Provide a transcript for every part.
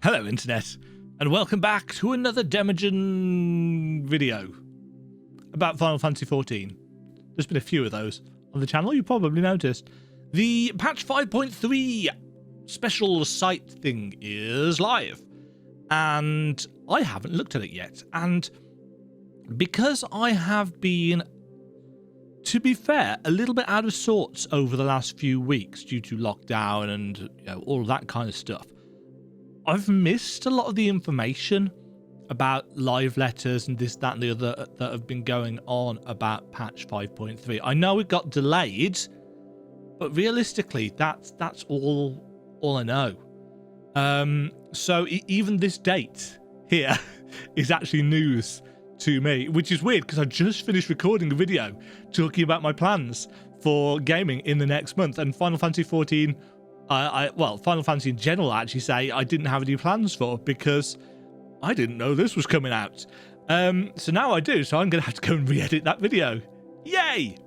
Hello Internet, and welcome back to another Demajen video about Final Fantasy XIV. There's been a few of those on the channel, you probably noticed. The patch 5.3 special site thing is live, and I haven't looked at it yet. And because I have been, to be fair, a little bit out of sorts over the last few weeks due to lockdown and all that kind of stuff, I've missed a lot of the information about live letters and this, that, and the other that have been going on about patch 5.3. I know it got delayed, but realistically, that's all I know. So even this date here is actually news to me, which is weird because I just finished recording a video talking about my plans for gaming in the next month, and Final Fantasy XIV. Well, Final Fantasy in general, I actually say I didn't have any plans for because I didn't know this was coming out. So now I do, so I'm going to have to go and re-edit that video. Yay!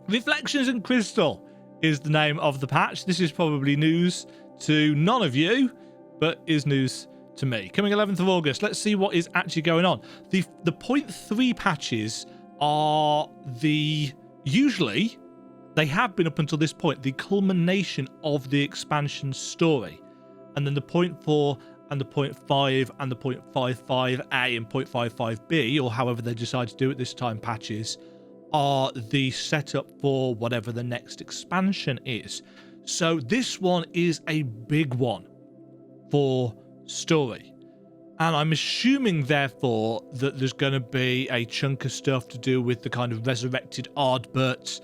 Reflections and Crystal is the name of the patch. This is probably news to none of you, but is news to me. Coming 11th of August, let's see what is actually going on. The 0.3 patches are usually... They have been up until this point the culmination of the expansion story. And then the 0.4 and the 0.5 and the 0.55A and 0.55B, or however they decide to do it this time, patches, are the setup for whatever the next expansion is. So this one is a big one for story. And I'm assuming, therefore, that there's going to be a chunk of stuff to do with the kind of resurrected Ardbert,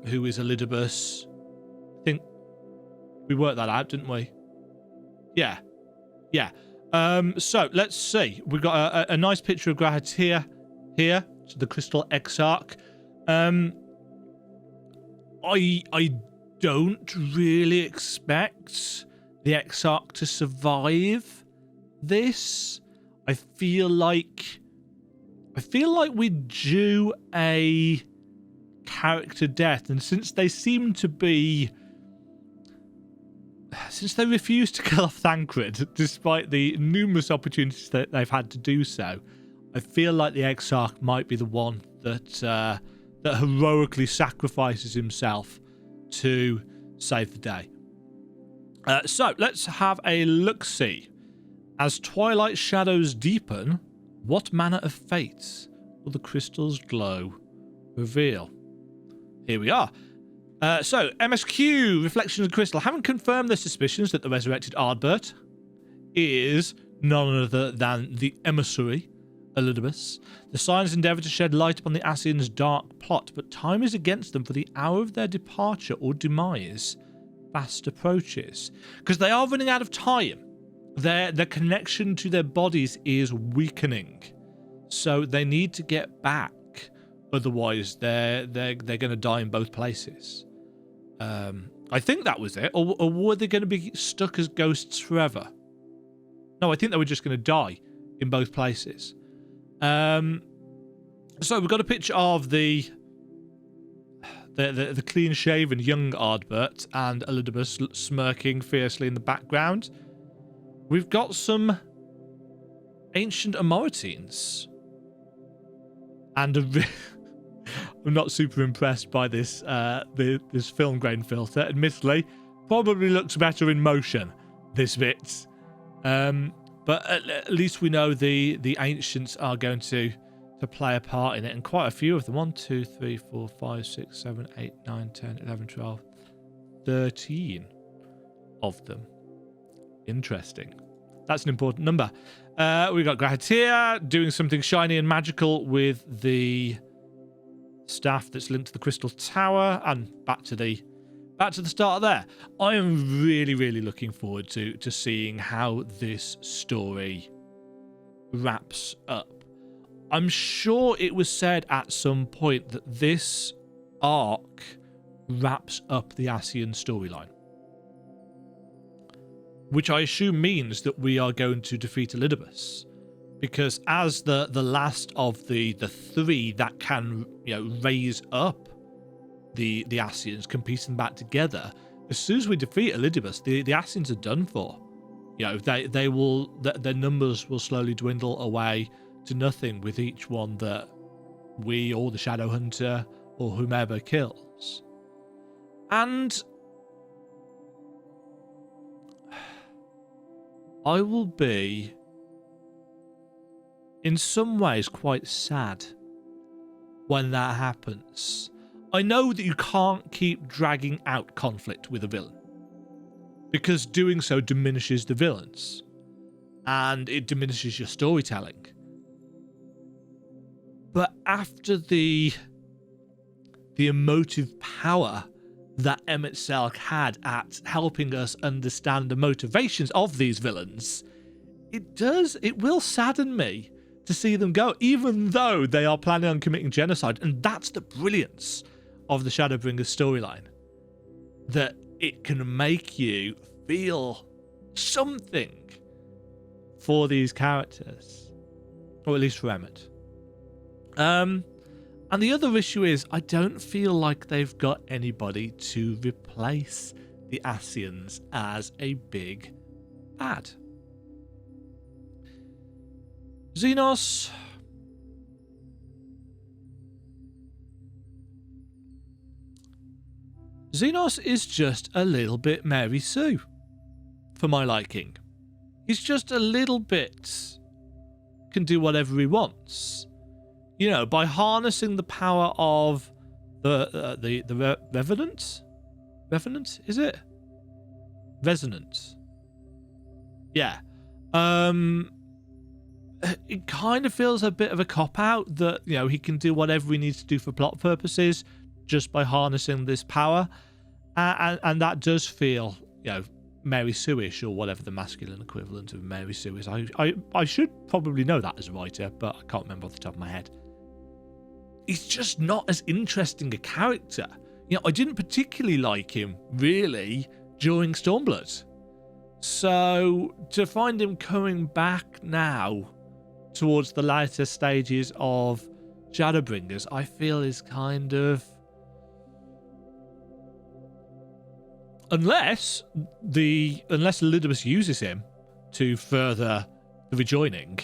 who is Elidibus. I think we worked that out, didn't we? Yeah. So let's see. We've got a nice picture of Rak'Tika here, so the Crystal Exarch. I don't really expect the Exarch to survive this. I feel like we're due a character death, and since they refuse to kill off Thancred despite the numerous opportunities that they've had to do so, I feel like the Exarch might be the one that heroically sacrifices himself to save the day. So let's have a look-see. As twilight shadows deepen, what manner of fates will the crystal's glow reveal? Here we are. So, MSQ, Reflections of Crystal, haven't confirmed their suspicions that the resurrected Ardbert is none other than the emissary, Elidibus. The Signs endeavour to shed light upon the Ascians' dark plot, but time is against them, for the hour of their departure or demise fast approaches. Because they are running out of time. Their connection to their bodies is weakening. So they need to get back. Otherwise, they're going to die in both places. I think that was it. Or were they going to be stuck as ghosts forever? No, I think they were just going to die in both places. So we've got a picture of the clean-shaven young Ardbert and Elidibus smirking fiercely in the background. We've got some ancient Amoritines. And I'm not super impressed by this this film grain filter. Admittedly, probably looks better in motion, this bit. But at least we know the ancients are going to play a part in it, and quite a few of them. 1, 2, 3, 4, 5, 6, 7, 8, 9, 10, 11, 12, 13 of them. Interesting. That's an important number. We've got Rak'Tika doing something shiny and magical with the staff that's linked to the Crystal Tower, and back to the start there. I am really, really looking forward to seeing how this story wraps up. I'm sure it was said at some point that this arc wraps up the Ascian storyline, which I assume means that we are going to defeat Elidibus, because as the last of the three that can raise up the Ascians, can piece them back together, as soon as we defeat Elidibus, the Ascians are done for. You know, their numbers will slowly dwindle away to nothing with each one that we or the Shadow Hunter or whomever kills. And I will be, in some ways, quite sad when that happens. I know that you can't keep dragging out conflict with a villain, because doing so diminishes the villains and it diminishes your storytelling. But after the emotive power that Emet-Selch had at helping us understand the motivations of these villains, it will sadden me to see them go, even though they are planning on committing genocide. And that's the brilliance of the Shadowbringers storyline, that it can make you feel something for these characters, or at least for Emmett. And the other issue is, I don't feel like they've got anybody to replace the Ascians as a big bad. Xenos. Xenos is just a little bit Mary Sue, for my liking. He's just a little bit, can do whatever he wants. You know, by harnessing the power of the Revenant? Revenant, is it? Resonance. Yeah. It kind of feels a bit of a cop-out that, you know, he can do whatever he needs to do for plot purposes just by harnessing this power. And that does feel, you know, Mary Sue-ish, or whatever the masculine equivalent of Mary Sue is. I should probably know that as a writer, but I can't remember off the top of my head. He's just not as interesting a character. You know, I didn't particularly like him, really, during Stormblood. So, to find him coming back now, towards the later stages of Shadowbringers, I feel is kind of... Unless Elidibus uses him to further the rejoining,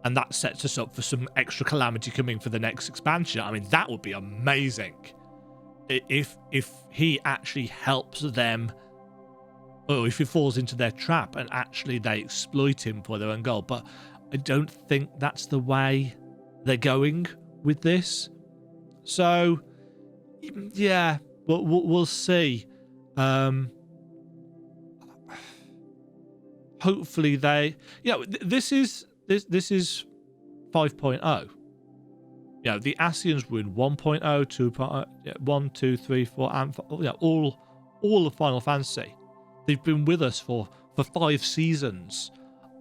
and that sets us up for some extra calamity coming for the next expansion. I mean, that would be amazing. If he actually helps them, or if he falls into their trap and actually they exploit him for their own goal. But I don't think that's the way they're going with this. So, yeah, we'll see. Hopefully they... Yeah, this is 5.0. You know, the Ascians were in 1.0, 2.0, 1, 2, 3, 4, and all of Final Fantasy. They've been with us for 5 seasons,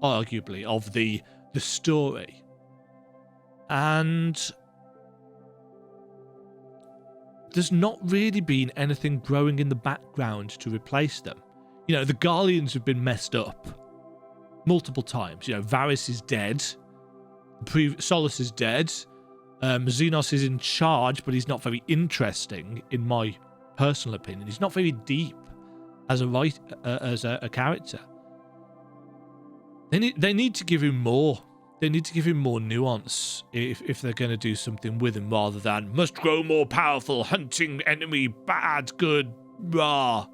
arguably, of the story. And there's not really been anything growing in the background to replace them. You know, the Garleans have been messed up multiple times. You know, Varys is dead. Solus is dead. Xenos is in charge, but he's not very interesting, in my personal opinion. He's not very deep as a character. They need to give him more. They need to give him more nuance if they're going to do something with him, rather than must grow more powerful, hunting enemy, bad, good, rah.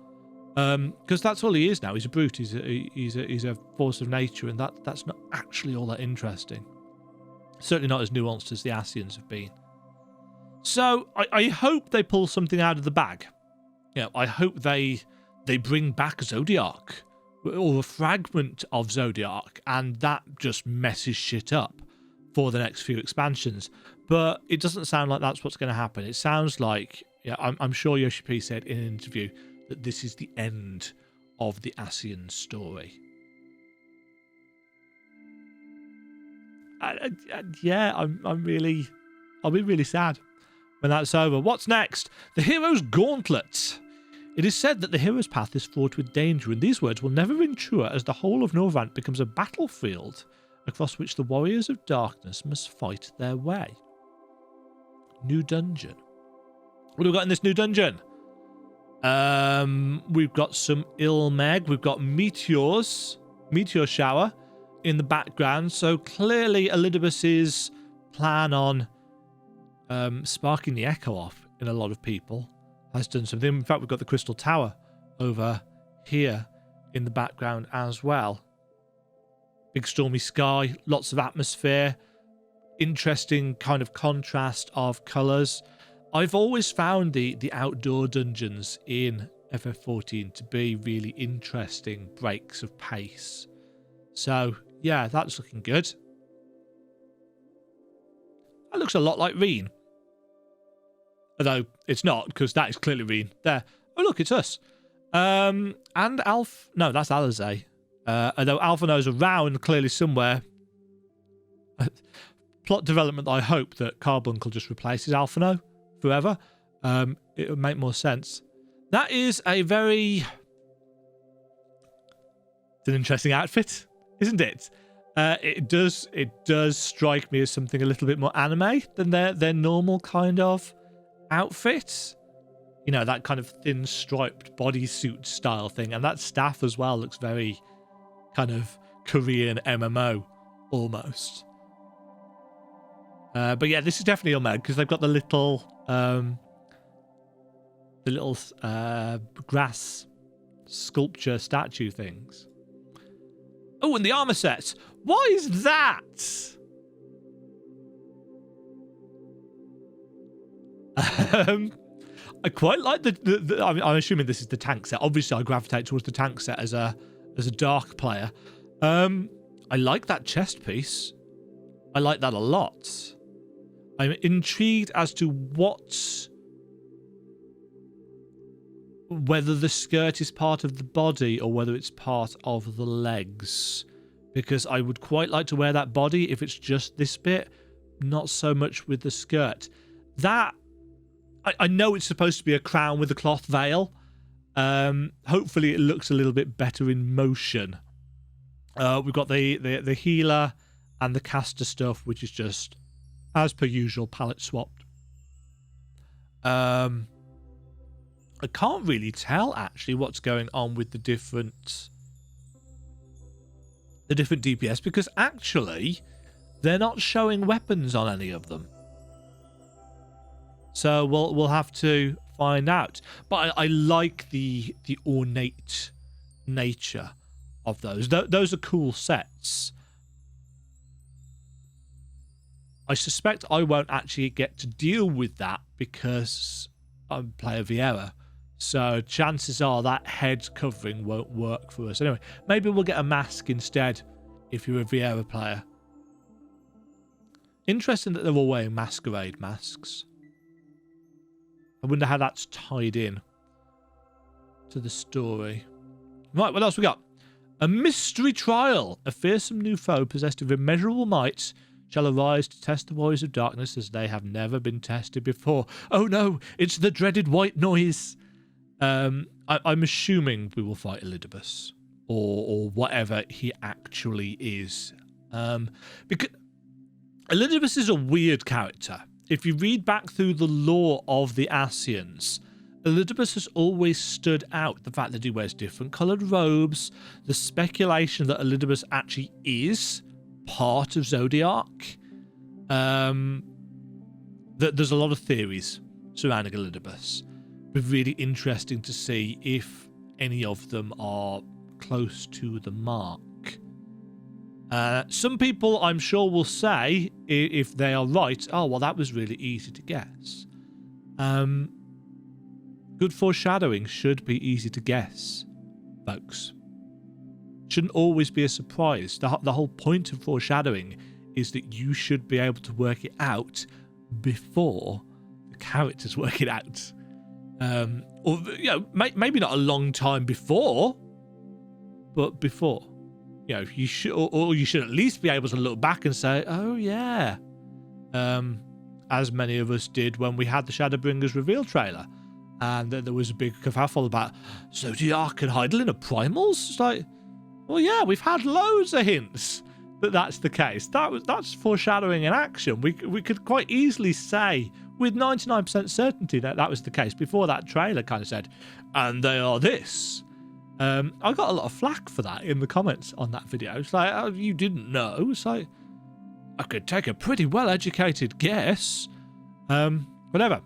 Because that's all he is now. He's a brute. He's a force of nature, and that's not actually all that interesting. Certainly not as nuanced as the Ascians have been. So I hope they pull something out of the bag. You know, I hope they bring back Zodiac, or a fragment of Zodiac, and that just messes shit up for the next few expansions. But it doesn't sound like that's what's going to happen. It sounds like, yeah, I'm sure Yoshi P said in an interview that this is the end of the Ascian story. Yeah, I'll be really sad when that's over. What's next? The Heroes Gauntlets. It is said that the hero's path is fraught with danger, and these words will never ring truer as the whole of Norvant becomes a battlefield across which the warriors of darkness must fight their way. New dungeon. What do we got in this new dungeon? We've got some Ilmeg. We've got meteors. meteor shower in the background. So clearly Elidibus's plan on sparking the echo off in a lot of people has done something. In fact, we've got the crystal tower over here in the background as well. Big stormy sky, lots of atmosphere, interesting kind of contrast of colours. I've always found the outdoor dungeons in FF14 to be really interesting breaks of pace. So, yeah, that's looking good. That looks a lot like Reen. Although it's not, because that is clearly Reen. There. Oh, look, it's us. And Alf... No, that's Alizé. Although Alphino's around clearly somewhere. Plot development, I hope that Carbuncle just replaces Alphino forever. It would make more sense. That is a very... It's an interesting outfit, isn't it? It does strike me as something a little bit more anime than their normal kind of outfit. You know, that kind of thin striped bodysuit style thing. And that staff as well looks very kind of Korean MMO almost. But yeah, this is definitely Unmed because they've got the little grass sculpture statue things. Oh, and the armor sets. What is that? I quite like the I'm assuming this is the tank set. Obviously, I gravitate towards the tank set as a dark player. I like that chest piece. I like that a lot. I'm intrigued as to whether the skirt is part of the body or whether it's part of the legs. Because I would quite like to wear that body if it's just this bit, not so much with the skirt. That, I know it's supposed to be a crown with a cloth veil. Hopefully it looks a little bit better in motion. We've got the healer and the caster stuff, which is just, as per usual, palette swapped. I can't really tell actually what's going on with the different DPS because actually they're not showing weapons on any of them. So we'll have to find out. But I like the ornate nature of those. Those are cool sets. I suspect I won't actually get to deal with that because I'm player Vieira. So chances are that head covering won't work for us. Anyway, maybe we'll get a mask instead if you're a Vieira player. Interesting that they're all wearing masquerade masks. I wonder how that's tied in to the story. Right, what else we got? A mystery trial. A fearsome new foe possessed of immeasurable might shall arise to test the warriors of darkness as they have never been tested before. Oh no, it's the dreaded white noise. I'm assuming we will fight Elidibus or whatever he actually is. Because Elidibus is a weird character. If you read back through the lore of the Ascians, Elidibus has always stood out. The fact that he wears different coloured robes, the speculation that Elidibus actually is part of Zodiac. There's a lot of theories surrounding Elidibus. It'd be really interesting to see if any of them are close to the mark. Some people, I'm sure, will say, if they are right, oh, well, that was really easy to guess. Good foreshadowing should be easy to guess, folks. Shouldn't always be a surprise. The whole point of foreshadowing is that you should be able to work it out before the characters work it out. Or, you know, maybe not a long time before, but before. You know, you should, or you should at least be able to look back and say, oh yeah, as many of us did when we had the Shadowbringers reveal trailer, and there was a big kerfuffle about Zodiac and Heidelin are primals. It's like, well, yeah, we've had loads of hints that that's the case. That's foreshadowing in action. We could quite easily say with 99% certainty that was the case before that trailer kind of said, and they are this. I got a lot of flack for that in the comments on that video. It's like, oh, you didn't know. It's like, I could take a pretty well-educated guess. Whatever.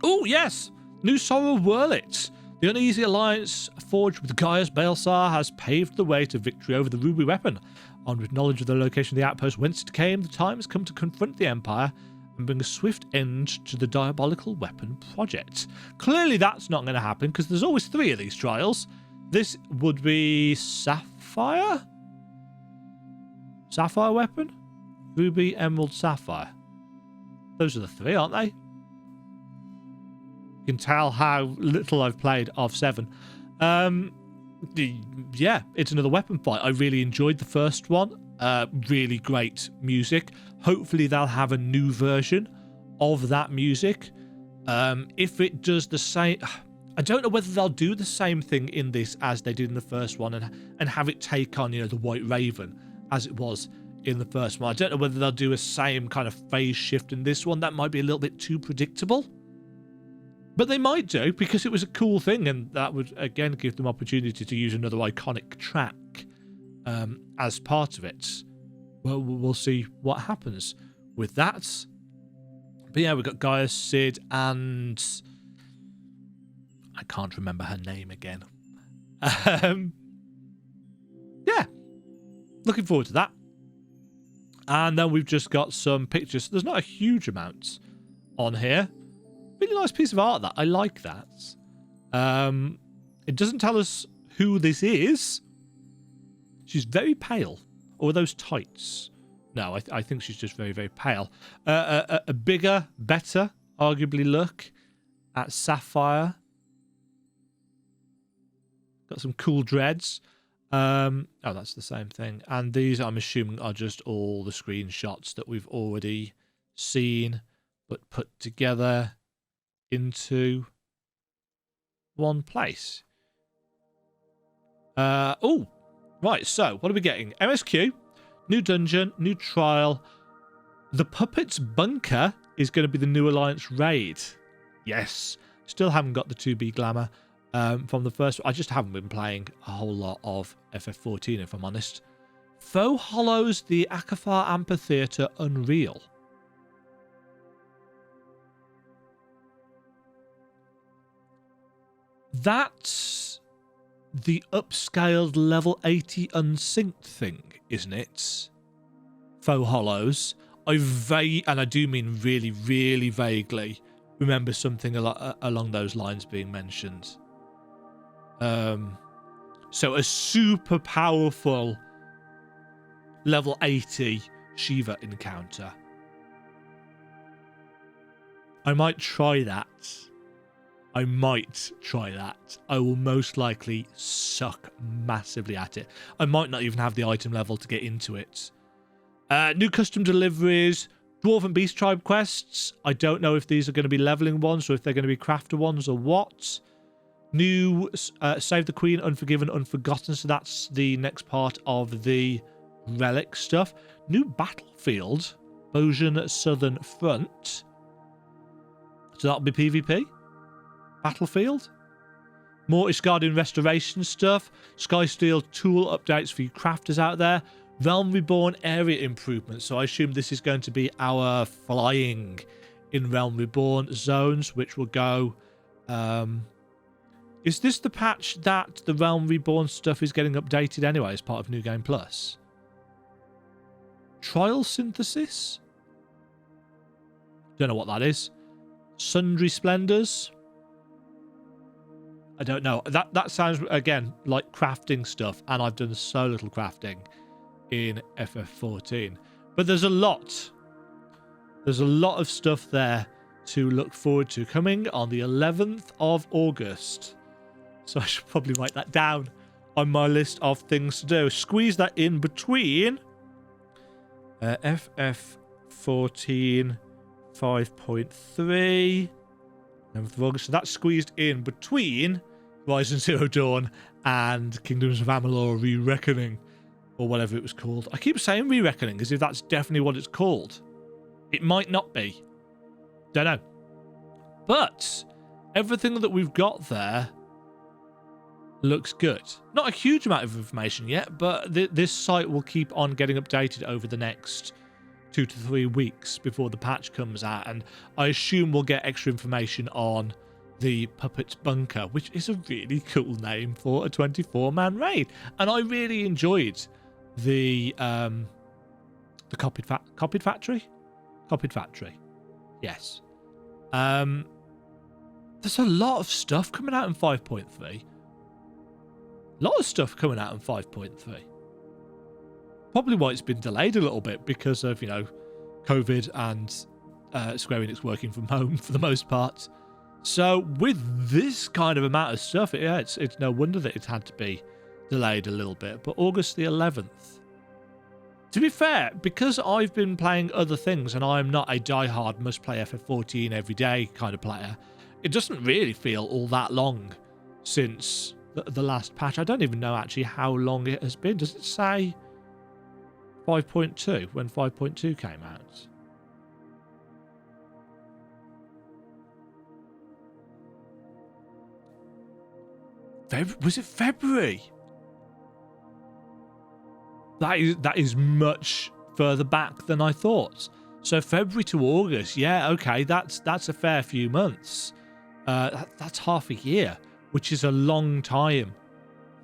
Oh, yes! New Sorrow Wurlit. The uneasy alliance forged with Gaius Baelsar has paved the way to victory over the ruby weapon. Armed with knowledge of the location of the outpost whence it came, the time has come to confront the Empire and bring a swift end to the diabolical weapon project. Clearly that's not going to happen, because there's always 3 of these trials. This would be Sapphire? Sapphire weapon? Ruby, Emerald, Sapphire. Those are the 3, aren't they? You can tell how little I've played of 7. Yeah, it's another weapon fight. I really enjoyed the first one. Really great music. Hopefully they'll have a new version of that music. If it does the same... I don't know whether they'll do the same thing in this as they did in the first one and have it take on, you know, the White Raven as it was in the first one. I don't know whether they'll do a same kind of phase shift in this one. That might be a little bit too predictable. But they might do, because it was a cool thing, and that would, again, give them opportunity to use another iconic track as part of it. Well, we'll see what happens with that. But yeah, we've got Gaia, Sid, and... I can't remember her name again. Yeah, looking forward to that. And then we've just got some pictures. There's not a huge amount on here. Really nice piece of art, that. I like that. It doesn't tell us who this is. She's very pale. Or those tights? No, I think she's just very, very pale. A bigger, better, arguably, look at Sapphire. Got some cool dreads. Oh, that's the same thing. And these, I'm assuming, are just all the screenshots that we've already seen, but put together into one place. Oh, right. So, what are we getting? MSQ, new dungeon, new trial. The Puppet's Bunker is going to be the new Alliance raid. Yes. Still haven't got the 2B glamour. From the first, I just haven't been playing a whole lot of FF14, if I'm honest. Faux Hollows, the Akafar Amphitheatre Unreal. That's the upscaled level 80 unsynced thing, isn't it? Faux Hollows. And I do mean really, really vaguely, remember something along those lines being mentioned. So a super powerful level 80 Shiva encounter. I might try that. I will most likely suck massively at it. I might not even have the item level to get into it. New custom deliveries, Dwarven Beast Tribe quests. I don't know if these are going to be leveling ones or if they're going to be crafter ones or what. New Save the Queen, Unforgiven, Unforgotten. So that's the next part of the relic stuff. New battlefield, Bojan Southern Front. So that'll be PvP. Battlefield. More Ishgardian restoration stuff. Skysteel tool updates for you crafters out there. Realm Reborn area improvements. So I assume this is going to be our flying in Realm Reborn zones, which will go... Is this the patch that the Realm Reborn stuff is getting updated anyway as part of New Game Plus? Trial Synthesis? Don't know what that is. Sundry Splendors? I don't know. That sounds, again, like crafting stuff, and I've done so little crafting in FF14. But there's a lot. There's a lot of stuff there to look forward to, coming on the 11th of August. So I should probably write that down on my list of things to do. Squeeze that in between FF14 5.3. 11th of August. So that's squeezed in between Horizon Zero Dawn and Kingdoms of Amalur Re-Reckoning, or whatever it was called. I keep saying Re-Reckoning as if that's definitely what it's called. It might not be. Don't know. But everything that we've got there looks good. Not a huge amount of information yet, but this site will keep on getting updated over the next 2 to 3 weeks before the patch comes out, and I assume we'll get extra information on the Puppet Bunker, which is a really cool name for a 24-man raid. And I really enjoyed the Copied Factory? Copied Factory. Yes. There's a lot of stuff coming out in 5.3. A lot of stuff coming out in 5.3. Probably why it's been delayed a little bit because of, COVID and Square Enix working from home for the most part. So with this kind of amount of stuff, it's no wonder that it had to be delayed a little bit. But August the 11th. To be fair, because I've been playing other things and I'm not a diehard must-play FF14 every day kind of player, it doesn't really feel all that long since the last patch. I don't even know actually how long it has been. Does it say 5.2 when 5.2 came out? Was it February? That is much further back than I thought. So February to August, yeah, okay, that's a fair few months. That's half a year, which is a long time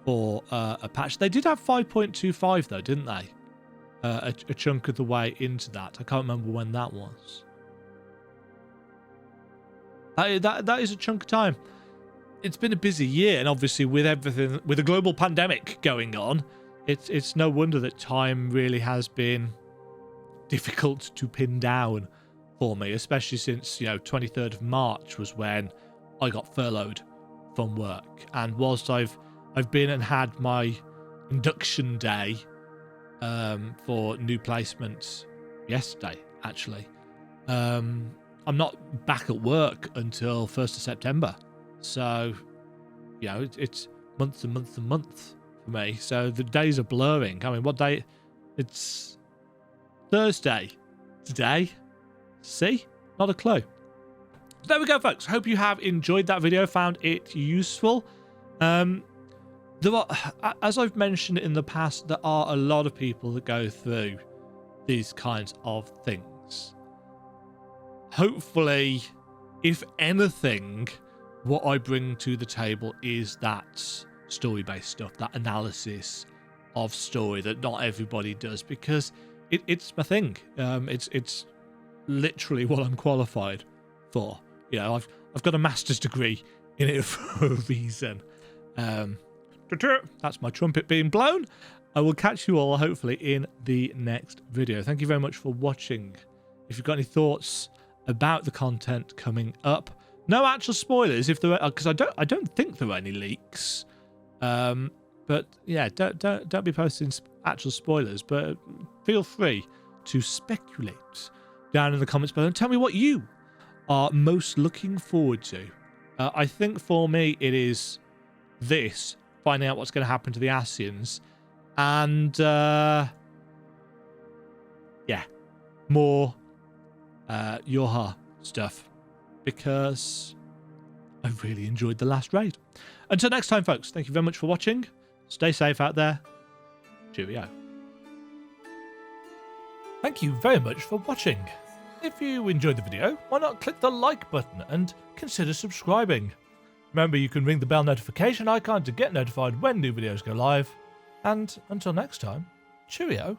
for a patch. They did have 5.25 though, didn't they? A chunk of the way into that. I can't remember when that was. That is a chunk of time. It's been a busy year, and obviously with everything, with a global pandemic going on, it's no wonder that time really has been difficult to pin down for me, especially since 23rd of March was when I got furloughed from work, and whilst I've been and had my induction day for new placements yesterday, actually, I'm not back at work until 1st of September. So, it's months and months and months for me. So the days are blurring. I mean, what day? It's Thursday today. See? Not a clue. There we go, folks. Hope you have enjoyed that video, found it useful. There are, as I've mentioned in the past, there are a lot of people that go through these kinds of things. Hopefully, if anything, what I bring to the table is that story-based stuff, that analysis of story that not everybody does, because it's my thing. It's literally what I'm qualified for. I've got a master's degree in it for a reason. That's my trumpet being blown. I will catch you all hopefully in the next video. Thank you very much for watching. If you've got any thoughts about the content coming up, no actual spoilers if there are, because I don't think there are any leaks. But yeah, don't be posting actual spoilers, but feel free to speculate down in the comments below and tell me what you are most looking forward to. I think for me it is this, finding out what's going to happen to the Ascians, and more Yorha stuff, because I really enjoyed the last raid. Until next time, folks, thank you very much for watching. Stay safe out there. Cheerio. Thank you very much for watching. If you enjoyed the video, why not click the like button and consider subscribing. Remember, you can ring the bell notification icon to get notified when new videos go live. And until next time, cheerio.